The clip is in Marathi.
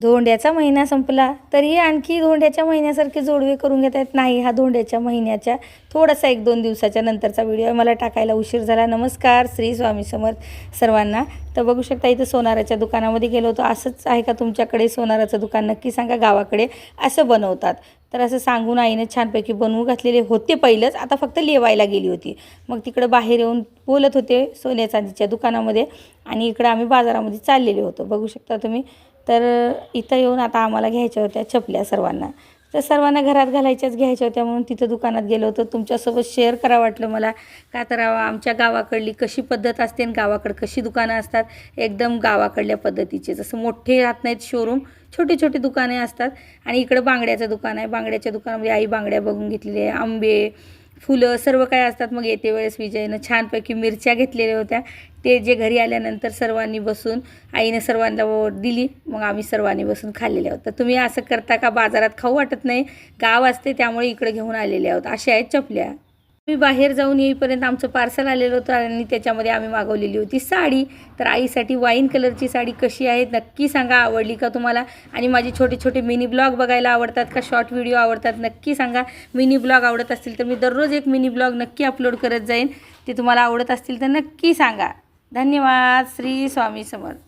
धोंड्याचा महिना संपला तरी आणखी धोंड्याच्या महिन्यासारखे जोडवे करून घेता येत नाही. हा धोंड्याच्या महिन्याच्या थोडासा 1-2 दिवसाच्या नंतरचा व्हिडिओ आहे. मला टाकायला उशीर झाला. नमस्कार, श्री स्वामी समर्थ सर्वांना. तर बघू शकता इथं सोनाराच्या दुकानामध्ये गेलो होतो. असंच आहे का तुमच्याकडे सोनाराचं दुकान? नक्की सांगा. गावाकडे असं बनवतात. तर असं सांगून आईने छानपैकी बनवून घातलेले होते पहिलंच. आता फक्त लेवायला गेली होती. मग तिकडं बाहेर येऊन बोलत होते सोन्या चांदीच्या दुकानामध्ये आणि इकडं आम्ही बाजारामध्ये चाललेले होतो. बघू शकता तुम्ही. तर इथं येऊन आता आम्हाला घ्यायच्या होत्या चपल्या सर्वांना. तर सर्वांना घरात घालायच्याच घ्यायच्या होत्या म्हणून तिथं दुकानात गेलो होतो. तुमच्यासोबत शेअर करावं वाटलं मला. का तर आमच्या गावाकडली कशी पद्धत असते आणि गावाकडं कशी दुकानं असतात. एकदम गावाकडल्या पद्धतीचे, जसं मोठे राहत नाहीत शोरूम, छोटे छोटे दुकाने असतात. आणि इकडं बांगड्याचं दुकान आहे. बांगड्याच्या दुकानामध्ये आई बांगड्या बघून घेतलेली आहे. आंबे, फुलं सर्व काय असतात. मग येते वेळेस विजयनं छानपैकी मिरच्या घेतलेल्या होत्या. ते जे घरी आल्यानंतर सर्वांनी बसून आईने सर्वांना दिली. मग आम्ही सर्वांनी बसून खाल्लेले आहोत. तर तुम्ही असं करता का? बाजारात खाऊ वाटत नाही, गाव असते त्यामुळे इकडे घेऊन आलेले आहोत. अशा आहेत चपल्या. मी बाहेर जाऊन येईपर्यंत आमचं पार्सल आलेलं होतं आणि त्याच्यामध्ये आम्ही मागवलेली होती साडी. तर आईसाठी वाईन कलरची साडी कशी आहे नक्की सांगा. आवडली का तुम्हाला? आणि माझे छोटे छोटे मिनी ब्लॉग बघायला आवडतात का? शॉर्ट व्हिडिओ आवडतात? नक्की सांगा. मिनी ब्लॉग आवडत असतील तर मी दररोज एक मिनी ब्लॉग नक्की अपलोड करत जाईन. ते तुम्हाला आवडत असतील तर नक्की सांगा. धन्यवाद. श्री स्वामी समर्थ.